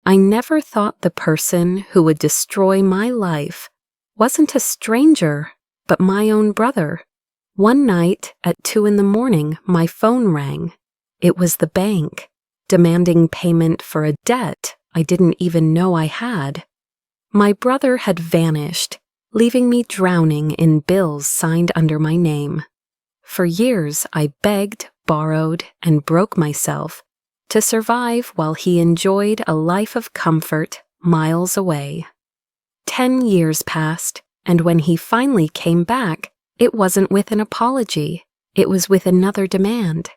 I never thought the person who would destroy my life wasn't a stranger, but my own brother. One night at 2 a.m, my phone rang. It was the bank, demanding payment for a debt I didn't even know I had. My brother had vanished, leaving me drowning in bills signed under my name. For years, I begged, borrowed, and broke myself to survive while he enjoyed a life of comfort miles away. 10 years passed, and when he finally came back, it wasn't with an apology. It was with another demand.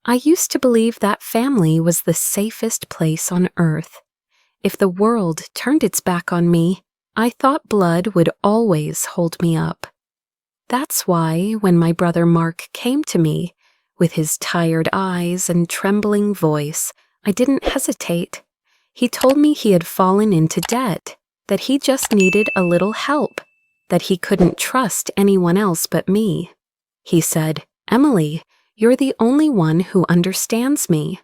I used to believe that family was the safest place on earth. If the world turned its back on me, I thought blood would always hold me up. That's why when my brother Mark came to me, with his tired eyes and trembling voice, I didn't hesitate. He told me he had fallen into debt, that he just needed a little help, that he couldn't trust anyone else but me. He said, "Emily, you're the only one who understands me.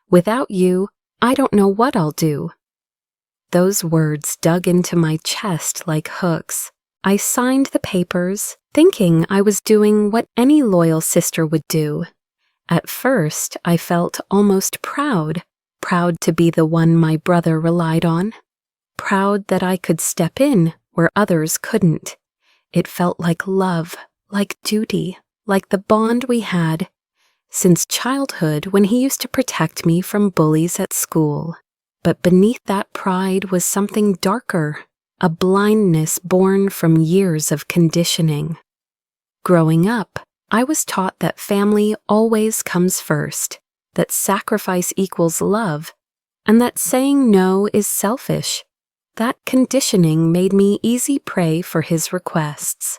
Without you, I don't know what I'll do." Those words dug into my chest like hooks. I signed the papers, thinking I was doing what any loyal sister would do. At first, I felt almost proud to be the one my brother relied on, proud that I could step in where others couldn't. It felt like love, like duty, like the bond we had since childhood when he used to protect me from bullies at school. But beneath that pride was something darker, a blindness born from years of conditioning. Growing up, I was taught that family always comes first, that sacrifice equals love, and that saying no is selfish. That conditioning made me easy prey for his requests.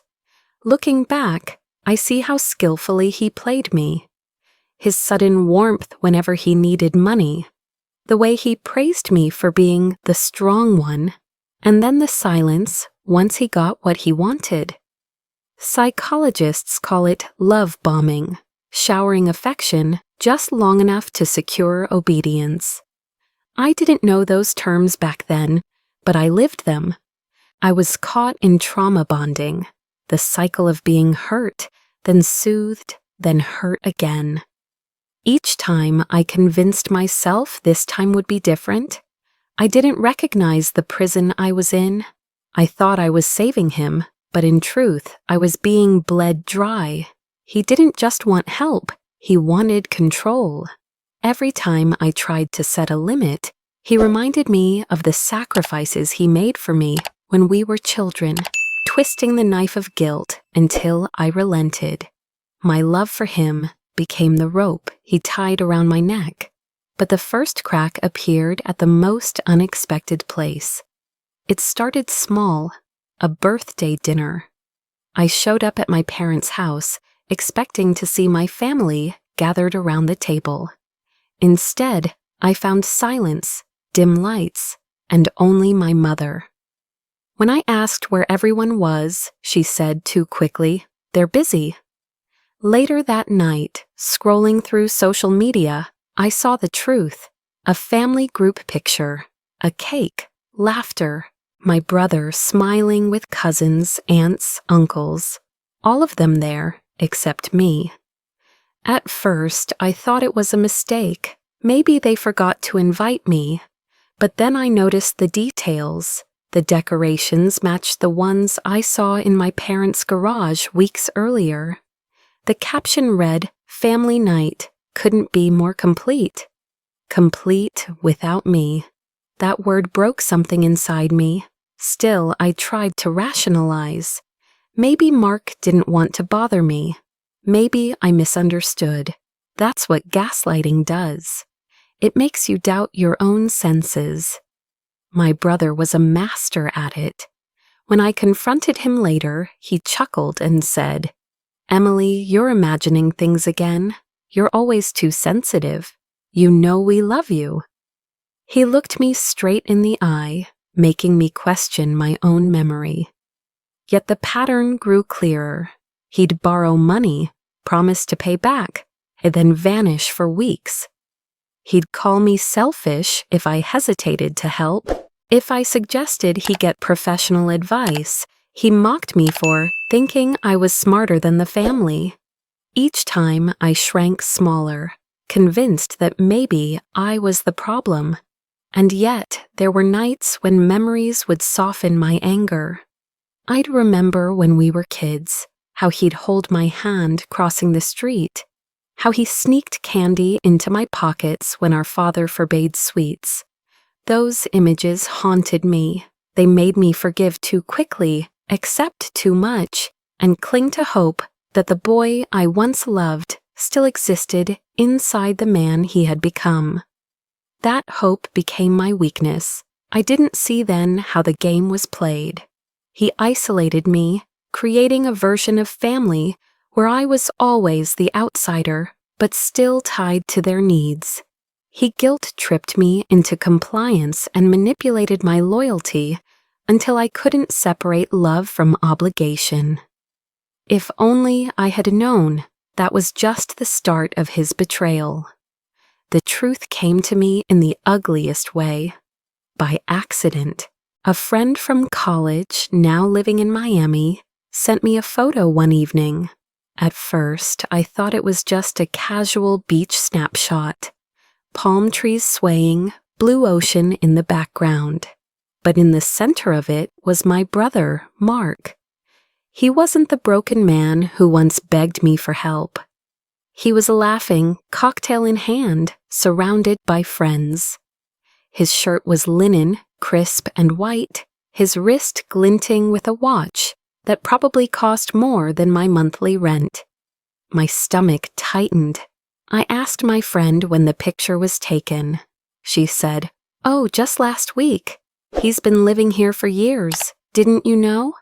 Looking back, I see how skillfully he played me. His sudden warmth whenever he needed money, the way he praised me for being the strong one, and then the silence once he got what he wanted. Psychologists call it love bombing, showering affection just long enough to secure obedience. I didn't know those terms back then, but I lived them. I was caught in trauma bonding, the cycle of being hurt, then soothed, then hurt again. Each time I convinced myself this time would be different. I didn't recognize the prison I was in. I thought I was saving him, but in truth, I was being bled dry. He didn't just want help, he wanted control. Every time I tried to set a limit, he reminded me of the sacrifices he made for me when we were children, twisting the knife of guilt until I relented. My love for him became the rope he tied around my neck, but the first crack appeared at the most unexpected place. It started small, a birthday dinner. I showed up at my parents' house, expecting to see my family gathered around the table. Instead, I found silence, dim lights, and only my mother. When I asked where everyone was, she said too quickly, "They're busy." Later that night, scrolling through social media, I saw the truth. A family group picture, a cake, laughter, my brother smiling with cousins, aunts, uncles, all of them there except me. At first, I thought it was a mistake. Maybe they forgot to invite me. But then I noticed the details. The decorations matched the ones I saw in my parents' garage weeks earlier. The caption read, "Family night, couldn't be more complete." Complete without me. That word broke something inside me. Still, I tried to rationalize. Maybe Mark didn't want to bother me. Maybe I misunderstood. That's what gaslighting does. It makes you doubt your own senses. My brother was a master at it. When I confronted him later, he chuckled and said, "Emily, you're imagining things again. You're always too sensitive. You know we love you." He looked me straight in the eye, making me question my own memory. Yet the pattern grew clearer. He'd borrow money, promise to pay back, and then vanish for weeks. He'd call me selfish if I hesitated to help. If I suggested he get professional advice, he mocked me for thinking I was smarter than the family. Each time I shrank smaller, convinced that maybe I was the problem. And yet there were nights when memories would soften my anger. I'd remember when we were kids, how he'd hold my hand crossing the street, how he sneaked candy into my pockets when our father forbade sweets. Those images haunted me. They made me forgive too quickly, accept too much, and cling to hope that the boy I once loved still existed inside the man he had become. That hope became my weakness. I didn't see then how the game was played. He isolated me, creating a version of family where I was always the outsider, but still tied to their needs. He guilt-tripped me into compliance and manipulated my loyalty until I couldn't separate love from obligation. If only I had known that was just the start of his betrayal. The truth came to me in the ugliest way. By accident, a friend from college, now living in Miami, sent me a photo one evening. At first, I thought it was just a casual beach snapshot. Palm trees swaying, blue ocean in the background. But in the center of it was my brother, Mark. He wasn't the broken man who once begged me for help. He was laughing, cocktail in hand, surrounded by friends. His shirt was linen, crisp and white, his wrist glinting with a watch that probably cost more than my monthly rent. My stomach tightened. I asked my friend when the picture was taken. She said, "Oh, just last week. He's been living here for years. Didn't you know?"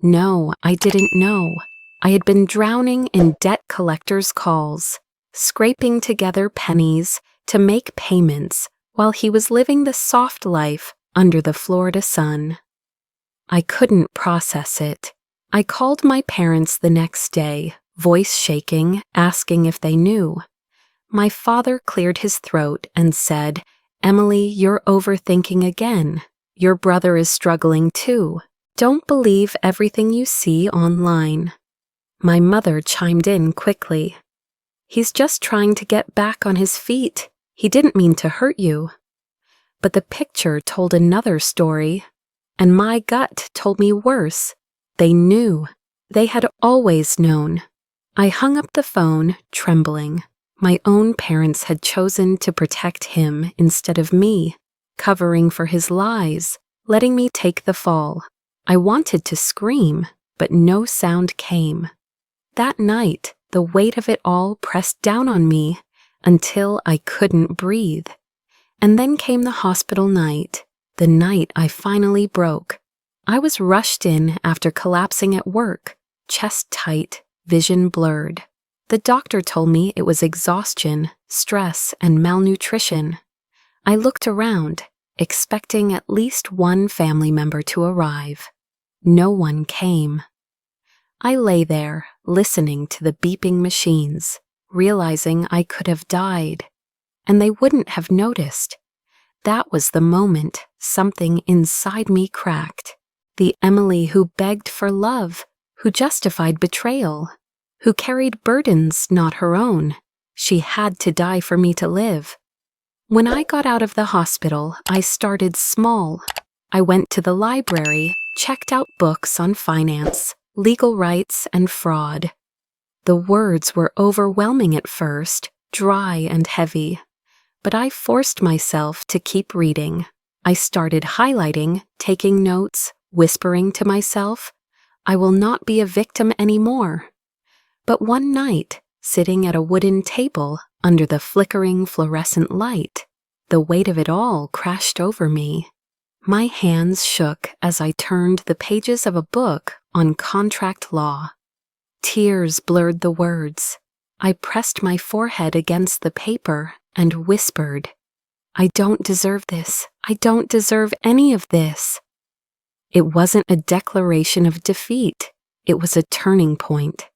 No, I didn't know. I had been drowning in debt collectors' calls, scraping together pennies to make payments while he was living the soft life under the Florida sun. I couldn't process it. I called my parents the next day, voice shaking, asking if they knew. My father cleared his throat and said, "Emily, you're overthinking again. Your brother is struggling too. Don't believe everything you see online." My mother chimed in quickly. "He's just trying to get back on his feet. He didn't mean to hurt you." But the picture told another story, and my gut told me worse. They knew. They had always known. I hung up the phone, trembling. My own parents had chosen to protect him instead of me, covering for his lies, letting me take the fall. I wanted to scream, but no sound came. That night, the weight of it all pressed down on me until I couldn't breathe. And then came the hospital night, the night I finally broke. I was rushed in after collapsing at work, chest tight, vision blurred. The doctor told me it was exhaustion, stress, and malnutrition. I looked around, expecting at least one family member to arrive. No one came. I lay there, listening to the beeping machines, realizing I could have died, and they wouldn't have noticed. That was the moment something inside me cracked. The Emily who begged for love, who justified betrayal, who carried burdens not her own. She had to die for me to live. When I got out of the hospital, I started small. I went to the library, checked out books on finance, legal rights, and fraud. The words were overwhelming at first, dry and heavy, but I forced myself to keep reading. I started highlighting, taking notes, whispering to myself, "I will not be a victim anymore." But one night, sitting at a wooden table under the flickering fluorescent light, the weight of it all crashed over me. My hands shook as I turned the pages of a book on contract law. Tears blurred the words. I pressed my forehead against the paper and whispered, "I don't deserve this. I don't deserve any of this." It wasn't a declaration of defeat. It was a turning point.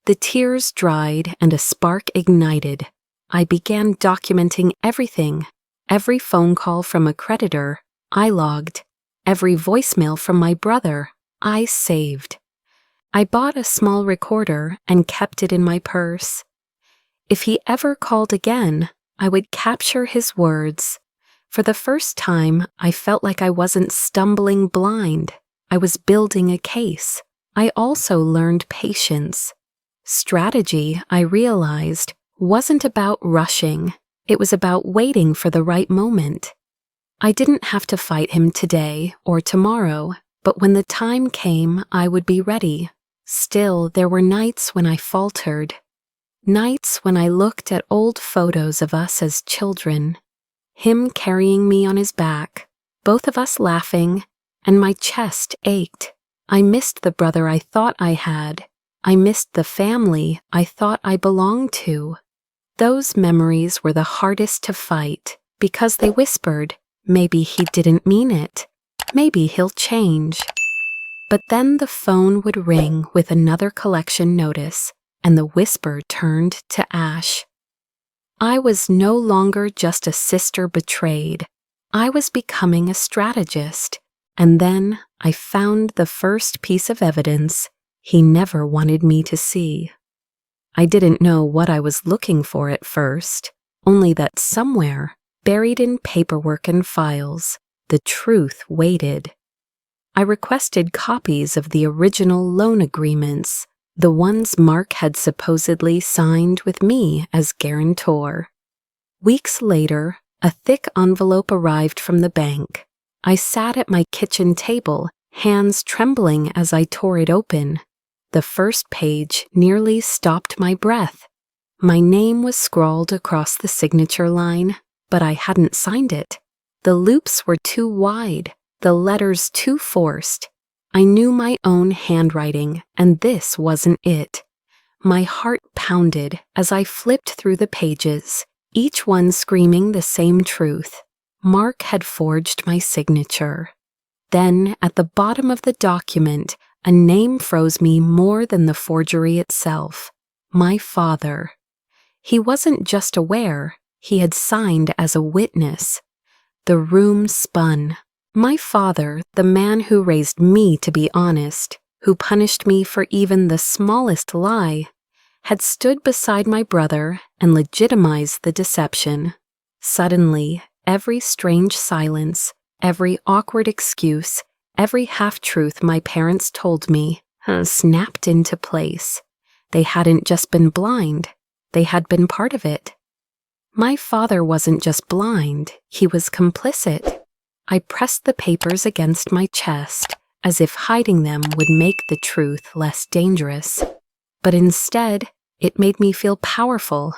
The tears dried and a spark ignited. I began documenting everything. Every phone call from a creditor, I logged. Every voicemail from my brother, I saved. I bought a small recorder and kept it in my purse. If he ever called again, I would capture his words. For the first time, I felt like I wasn't stumbling blind. I was building a case. I also learned patience. Strategy, I realized, wasn't about rushing. It was about waiting for the right moment. I didn't have to fight him today or tomorrow, but when the time came, I would be ready. Still, there were nights when I faltered. Nights when I looked at old photos of us as children. Him carrying me on his back, both of us laughing, and my chest ached. I missed the brother I thought I had. I missed the family I thought I belonged to. Those memories were the hardest to fight because they whispered, maybe he didn't mean it. Maybe he'll change. But then the phone would ring with another collection notice, and the whisper turned to ash. I was no longer just a sister betrayed. I was becoming a strategist. And then I found the first piece of evidence he never wanted me to see. I didn't know what I was looking for at first, only that somewhere, buried in paperwork and files, the truth waited. I requested copies of the original loan agreements, the ones Mark had supposedly signed with me as guarantor. Weeks later, a thick envelope arrived from the bank. I sat at my kitchen table, hands trembling as I tore it open. The first page nearly stopped my breath. My name was scrawled across the signature line, but I hadn't signed it. The loops were too wide, the letters too forced. I knew my own handwriting, and this wasn't it. My heart pounded as I flipped through the pages, each one screaming the same truth. Mark had forged my signature. Then, at the bottom of the document, a name froze me more than the forgery itself. My father. He wasn't just aware, he had signed as a witness. The room spun. My father, the man who raised me to be honest, who punished me for even the smallest lie, had stood beside my brother and legitimized the deception. Suddenly, every strange silence, every awkward excuse, every half-truth my parents told me snapped into place. They hadn't just been blind, they had been part of it. My father wasn't just blind, he was complicit. I pressed the papers against my chest, as if hiding them would make the truth less dangerous. But instead, it made me feel powerful.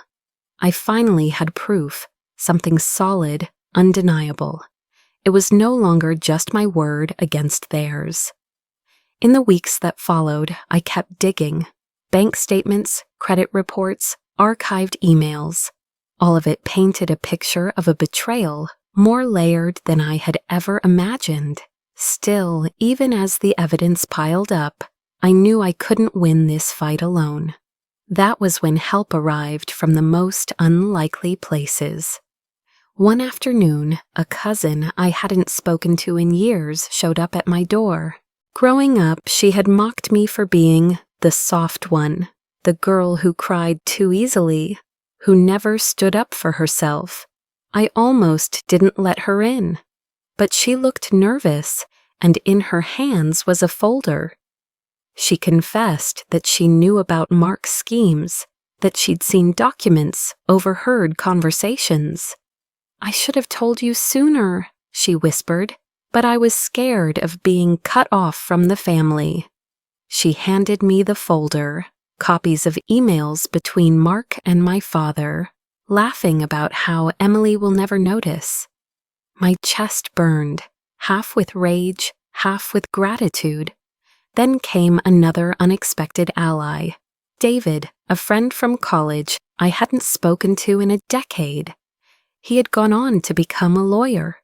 I finally had proof, something solid, undeniable. It was no longer just my word against theirs. In the weeks that followed, I kept digging. Bank statements, credit reports, archived emails. All of it painted a picture of a betrayal, more layered than I had ever imagined. Still, even as the evidence piled up, I knew I couldn't win this fight alone. That was when help arrived from the most unlikely places. One afternoon, a cousin I hadn't spoken to in years showed up at my door. Growing up, she had mocked me for being the soft one, the girl who cried too easily, who never stood up for herself. I almost didn't let her in. But she looked nervous, and in her hands was a folder. She confessed that she knew about Mark's schemes, that she'd seen documents, overheard conversations. "I should have told you sooner," she whispered, "but I was scared of being cut off from the family." She handed me the folder, copies of emails between Mark and my father, laughing about how Emily will never notice. My chest burned, half with rage, half with gratitude. Then came another unexpected ally, David, a friend from college I hadn't spoken to in a decade. He had gone on to become a lawyer.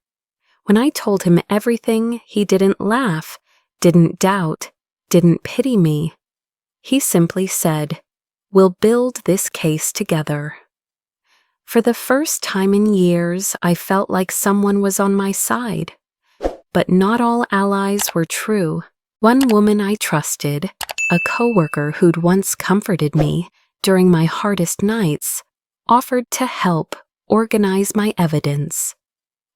When I told him everything, he didn't laugh, didn't doubt, didn't pity me. He simply said, "We'll build this case together." For the first time in years, I felt like someone was on my side. But not all allies were true. One woman I trusted, a coworker who'd once comforted me during my hardest nights, offered to help organize my evidence.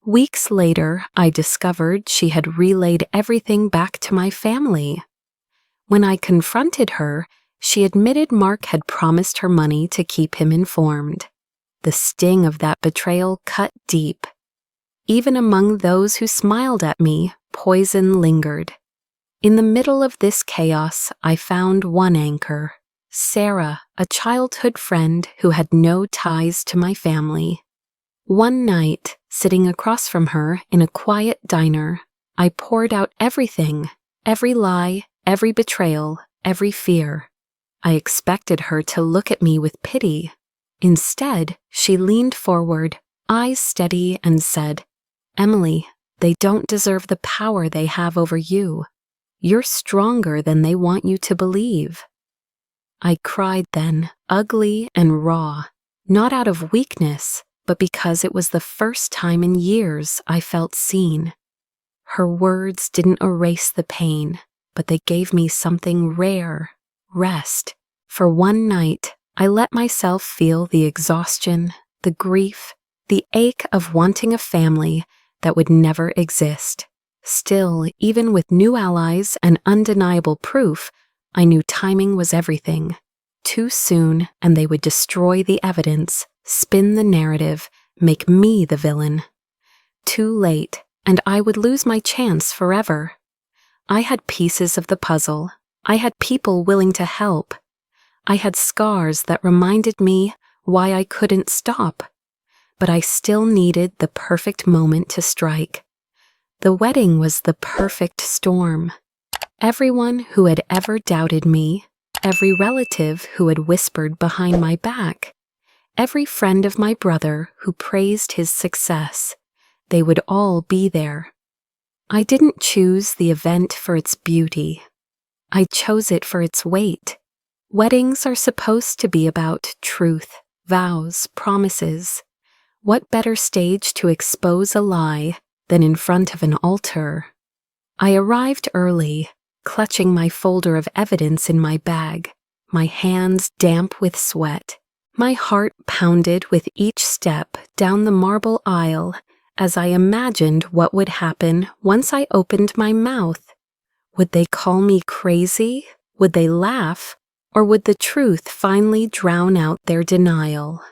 Weeks later, I discovered she had relayed everything back to my family. When I confronted her, she admitted Mark had promised her money to keep him informed. The sting of that betrayal cut deep. Even among those who smiled at me, poison lingered. In the middle of this chaos, I found one anchor, Sarah, a childhood friend who had no ties to my family. One night, sitting across from her in a quiet diner, I poured out everything, every lie, every betrayal, every fear. I expected her to look at me with pity. Instead, she leaned forward, eyes steady, and said, "Emily, they don't deserve the power they have over you. You're stronger than they want you to believe." I cried then, ugly and raw, not out of weakness, but because it was the first time in years I felt seen. Her words didn't erase the pain, but they gave me something rare, rest. For one night, I let myself feel the exhaustion, the grief, the ache of wanting a family that would never exist. Still, even with new allies and undeniable proof, I knew timing was everything. Too soon, and they would destroy the evidence, spin the narrative, make me the villain. Too late, and I would lose my chance forever. I had pieces of the puzzle. I had people willing to help. I had scars that reminded me why I couldn't stop. But I still needed the perfect moment to strike. The wedding was the perfect storm. Everyone who had ever doubted me, every relative who had whispered behind my back, every friend of my brother who praised his success, they would all be there. I didn't choose the event for its beauty. I chose it for its weight. Weddings are supposed to be about truth, vows, promises. What better stage to expose a lie than in front of an altar? I arrived early, clutching my folder of evidence in my bag, my hands damp with sweat. My heart pounded with each step down the marble aisle as I imagined what would happen once I opened my mouth. Would they call me crazy? Would they laugh? Or would the truth finally drown out their denial?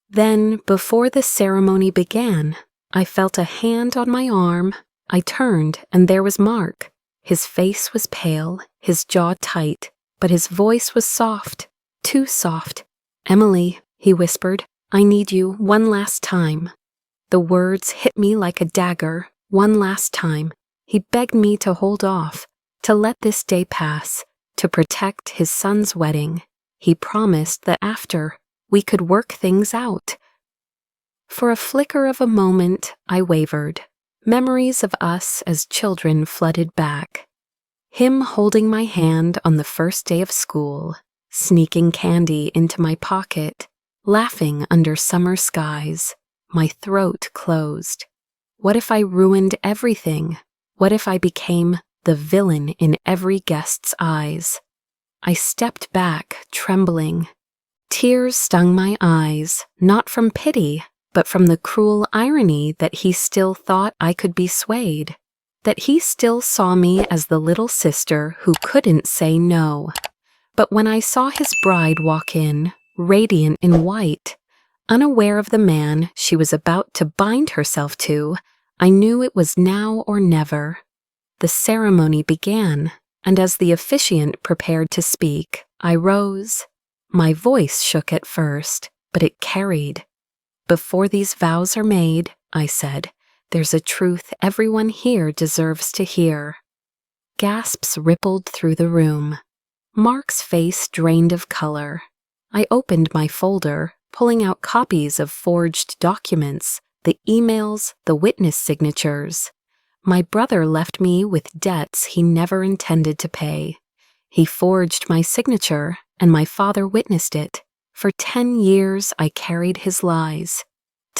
Then, before the ceremony began, I felt a hand on my arm. I turned, and there was Mark. His face was pale, his jaw tight, but his voice was soft, too soft. "Emily," he whispered, "I need you one last time." The words hit me like a dagger. One last time. He begged me to hold off, to let this day pass, to protect his son's wedding. He promised that after, we could work things out. For a flicker of a moment, I wavered. Memories of us as children flooded back. Him holding my hand on the first day of school, sneaking candy into my pocket, laughing under summer skies. My throat closed. What if I ruined everything? What if I became the villain in every guest's eyes? I stepped back, trembling. Tears stung my eyes, not from pity, but from the cruel irony that he still thought I could be swayed, that he still saw me as the little sister who couldn't say no. But when I saw his bride walk in, radiant in white, unaware of the man she was about to bind herself to, I knew it was now or never. The ceremony began, and as the officiant prepared to speak, I rose. My voice shook at first, but it carried. "Before these vows are made," I said, "there's a truth everyone here deserves to hear." Gasps rippled through the room. Mark's face drained of color. I opened my folder, pulling out copies of forged documents, the emails, the witness signatures. My brother left me with debts he never intended to pay. He forged my signature, and my father witnessed it. For 10 years I carried his lies.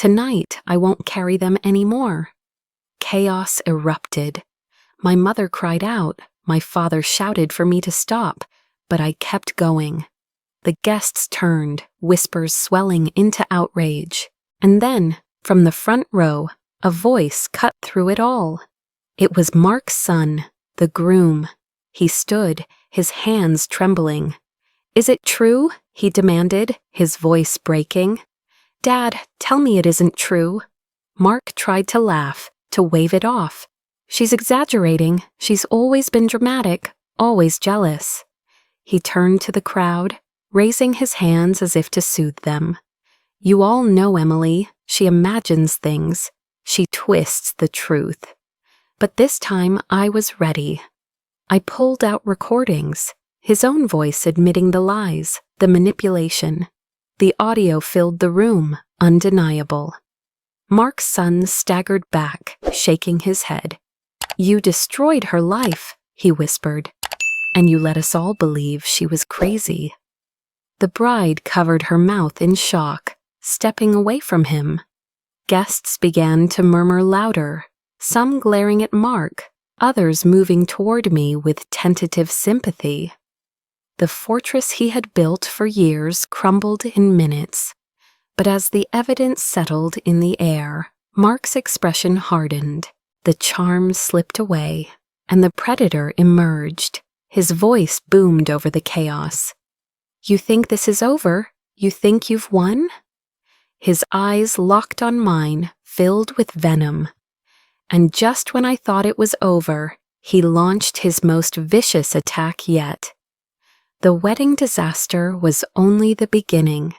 Tonight, I won't carry them anymore. Chaos erupted. My mother cried out. My father shouted for me to stop, but I kept going. The guests turned, whispers swelling into outrage. And then, from the front row, a voice cut through it all. It was Mark's son, the groom. He stood, his hands trembling. "Is it true?" he demanded, his voice breaking. "Dad, tell me it isn't true." Mark tried to laugh, to wave it off. "She's exaggerating. She's always been dramatic, always jealous." He turned to the crowd, raising his hands as if to soothe them. "You all know Emily. She imagines things. She twists the truth." But this time I was ready. I pulled out recordings, his own voice admitting the lies, the manipulation. The audio filled the room, undeniable. Mark's son staggered back, shaking his head. "You destroyed her life," he whispered, "and you let us all believe she was crazy." The bride covered her mouth in shock, stepping away from him. Guests began to murmur louder, some glaring at Mark, others moving toward me with tentative sympathy. The fortress he had built for years crumbled in minutes, but as the evidence settled in the air, Mark's expression hardened, the charm slipped away, and the predator emerged. His voice boomed over the chaos. "You think this is over? You think you've won?" His eyes locked on mine, filled with venom. And just when I thought it was over, he launched his most vicious attack yet. The wedding disaster was only the beginning.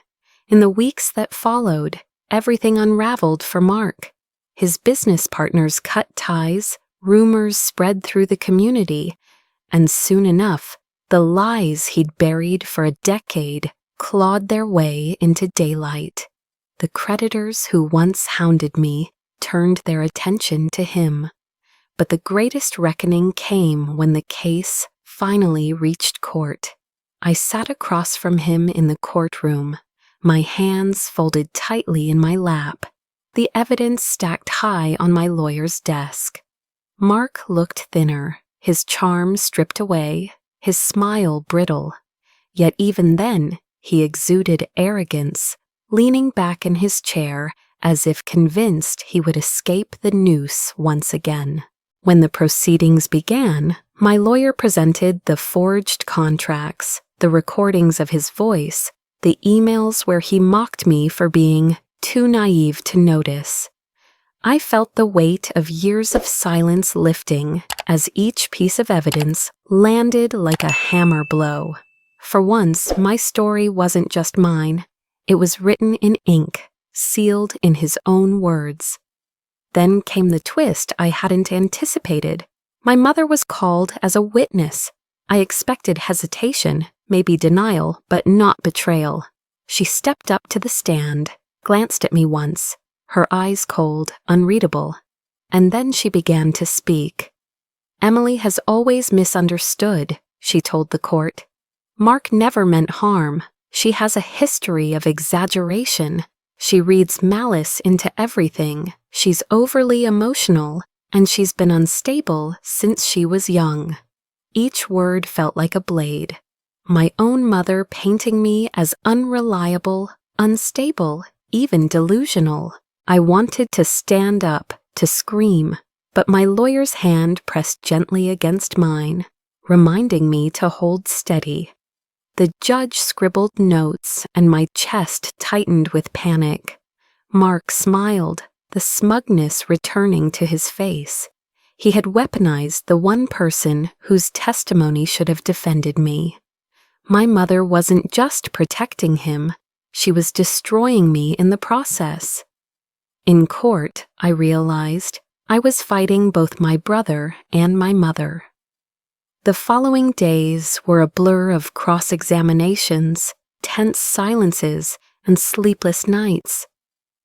In the weeks that followed, everything unraveled for Mark. His business partners cut ties, rumors spread through the community, and soon enough, the lies he'd buried for a decade clawed their way into daylight. The creditors who once hounded me turned their attention to him. But the greatest reckoning came when the case finally reached court. I sat across from him in the courtroom, my hands folded tightly in my lap, the evidence stacked high on my lawyer's desk. Mark looked thinner, his charm stripped away, his smile brittle. Yet even then, he exuded arrogance, leaning back in his chair as if convinced he would escape the noose once again. When the proceedings began, my lawyer presented the forged contracts, the recordings of his voice, the emails where he mocked me for being too naive to notice. I felt the weight of years of silence lifting as each piece of evidence landed like a hammer blow. For once, my story wasn't just mine. It was written in ink, sealed in his own words. Then came the twist I hadn't anticipated. My mother was called as a witness. I expected hesitation, maybe denial, but not betrayal. She stepped up to the stand, glanced at me once, her eyes cold, unreadable, and then she began to speak. "Emily has always misunderstood," she told the court. "Mark never meant harm. She has a history of exaggeration. She reads malice into everything. She's overly emotional, and she's been unstable since she was young." Each word felt like a blade. My own mother painting me as unreliable, unstable, even delusional. I wanted to stand up, to scream, but my lawyer's hand pressed gently against mine, reminding me to hold steady. The judge scribbled notes, and my chest tightened with panic. Mark smiled, the smugness returning to his face. He had weaponized the one person whose testimony should have defended me. My mother wasn't just protecting him, she was destroying me in the process. In court, I realized, I was fighting both my brother and my mother. The following days were a blur of cross-examinations, tense silences, and sleepless nights.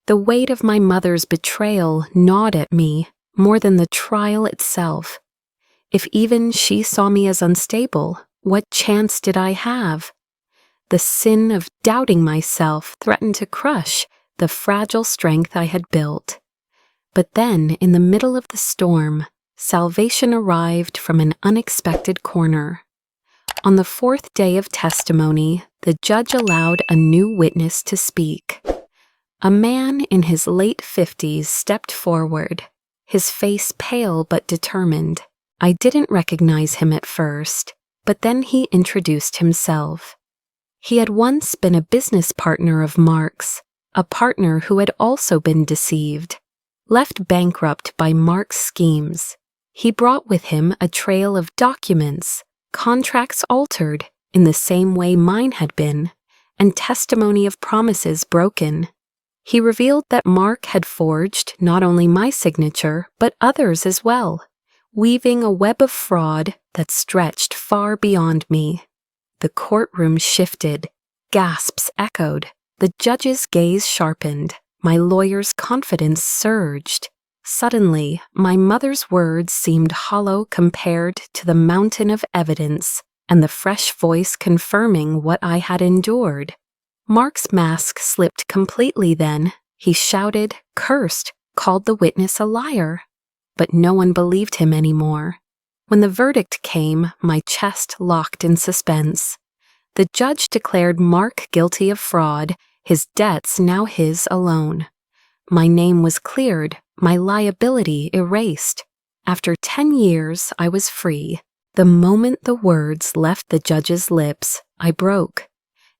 The weight of my mother's betrayal gnawed at me more than the trial itself. If even she saw me as unstable, what chance did I have? The sin of doubting myself threatened to crush the fragile strength I had built. But then, in the middle of the storm, salvation arrived from an unexpected corner. On the fourth day of testimony, the judge allowed a new witness to speak. A man in his late 50s stepped forward, his face pale but determined. I didn't recognize him at first, but then he introduced himself. He had once been a business partner of Mark's, a partner who had also been deceived. Left bankrupt by Mark's schemes, he brought with him a trail of documents, contracts altered in the same way mine had been, and testimony of promises broken. He revealed that Mark had forged not only my signature, but others as well, weaving a web of fraud that stretched far beyond me. The courtroom shifted, gasps echoed, the judge's gaze sharpened, my lawyer's confidence surged. Suddenly, my mother's words seemed hollow compared to the mountain of evidence and the fresh voice confirming what I had endured. Mark's mask slipped completely then. He shouted, cursed, called the witness a liar. But no one believed him anymore. When the verdict came, my chest locked in suspense. The judge declared Mark guilty of fraud, his debts now his alone. My name was cleared, my liability erased. After 10 years, I was free. The moment the words left the judge's lips, I broke.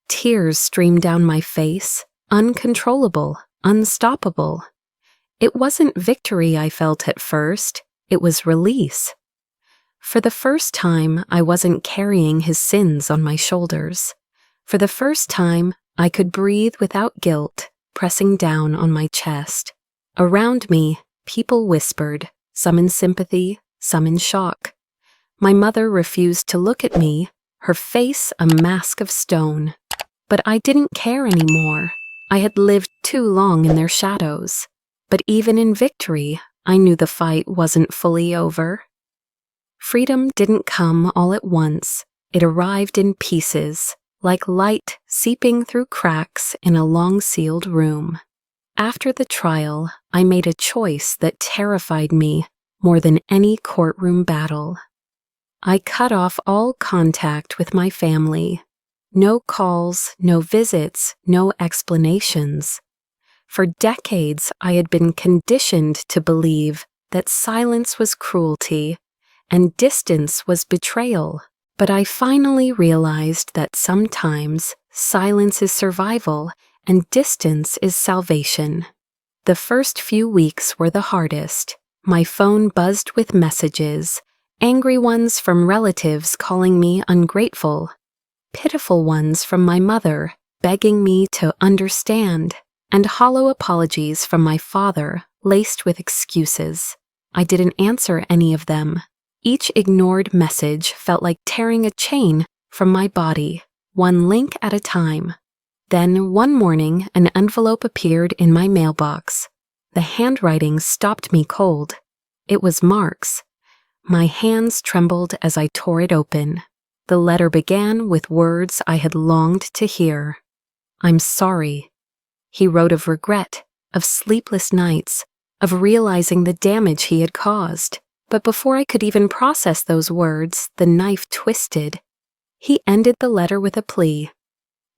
Tears streamed down my face, uncontrollable, unstoppable. It wasn't victory I felt at first, it was release. For the first time, I wasn't carrying his sins on my shoulders. For the first time, I could breathe without guilt, pressing down on my chest. Around me, people whispered, some in sympathy, some in shock. My mother refused to look at me, her face a mask of stone. But I didn't care anymore. I had lived too long in their shadows. But even in victory, I knew the fight wasn't fully over. Freedom didn't come all at once. It arrived in pieces, like light seeping through cracks in a long-sealed room. After the trial, I made a choice that terrified me more than any courtroom battle. I cut off all contact with my family. No calls, no visits, no explanations. For decades, I had been conditioned to believe that silence was cruelty and distance was betrayal. But I finally realized that sometimes silence is survival and distance is salvation. The first few weeks were the hardest. My phone buzzed with messages, angry ones from relatives calling me ungrateful, pitiful ones from my mother begging me to understand, and hollow apologies from my father laced with excuses. I didn't answer any of them. Each ignored message felt like tearing a chain from my body, one link at a time. Then, one morning, an envelope appeared in my mailbox. The handwriting stopped me cold. It was Mark's. My hands trembled as I tore it open. The letter began with words I had longed to hear. "I'm sorry." He wrote of regret, of sleepless nights, of realizing the damage he had caused. But before I could even process those words, the knife twisted. He ended the letter with a plea.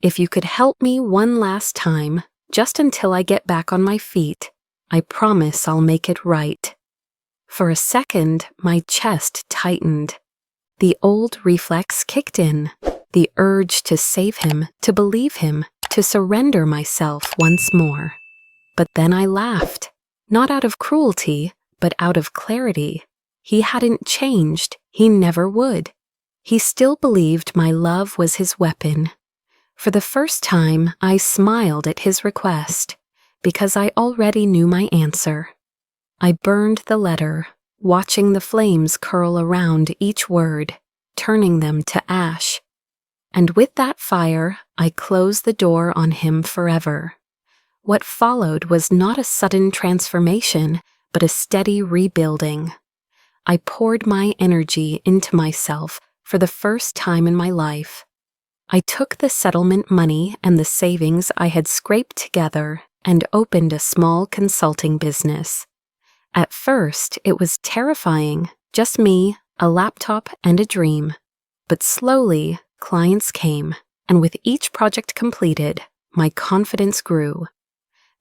"If you could help me one last time, just until I get back on my feet, I promise I'll make it right." For a second, my chest tightened. The old reflex kicked in, the urge to save him, to believe him, to surrender myself once more. But then I laughed, not out of cruelty, but out of clarity. He hadn't changed, he never would. He still believed my love was his weapon. For the first time, I smiled at his request, because I already knew my answer. I burned the letter, watching the flames curl around each word, turning them to ash. And with that fire, I closed the door on him forever. What followed was not a sudden transformation, but a steady rebuilding. I poured my energy into myself for the first time in my life. I took the settlement money and the savings I had scraped together and opened a small consulting business. At first, it was terrifying, just me, a laptop, and a dream. But slowly, clients came, and with each project completed, my confidence grew.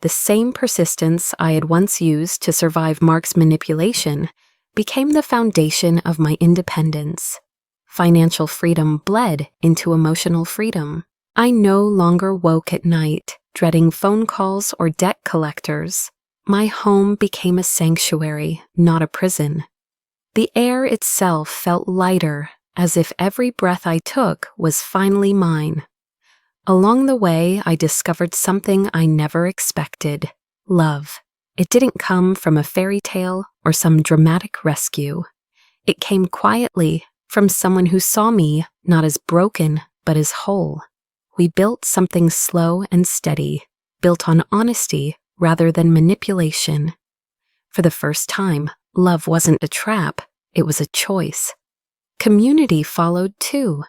The same persistence I had once used to survive Mark's manipulation became the foundation of my independence. Financial freedom bled into emotional freedom. I no longer woke at night, dreading phone calls or debt collectors. My home became a sanctuary, not a prison. The air itself felt lighter, as if every breath I took was finally mine. Along the way, I discovered something I never expected: love. It didn't come from a fairy tale or some dramatic rescue. It came quietly from someone who saw me not as broken, but as whole. We built something slow and steady, built on honesty rather than manipulation. For the first time, love wasn't a trap, it was a choice. Community followed too.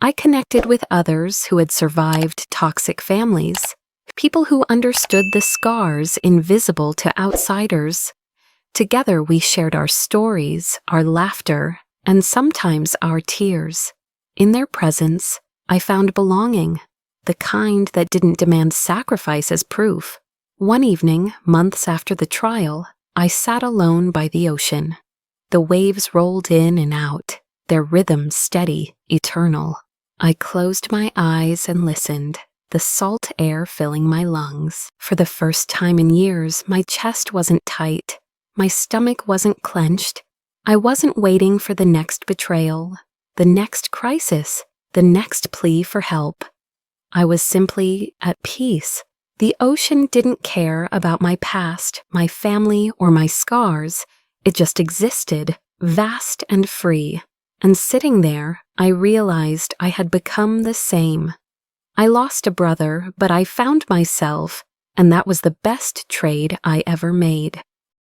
I connected with others who had survived toxic families, people who understood the scars invisible to outsiders. Together we shared our stories, our laughter, and sometimes our tears. In their presence, I found belonging, the kind that didn't demand sacrifice as proof. One evening, months after the trial, I sat alone by the ocean. The waves rolled in and out, their rhythm steady, eternal. I closed my eyes and listened, the salt air filling my lungs. For the first time in years, my chest wasn't tight, my stomach wasn't clenched. I wasn't waiting for the next betrayal, the next crisis, the next plea for help. I was simply at peace. The ocean didn't care about my past, my family, or my scars. It just existed, vast and free. And sitting there, I realized I had become the same. I lost a brother, but I found myself, and that was the best trade I ever made.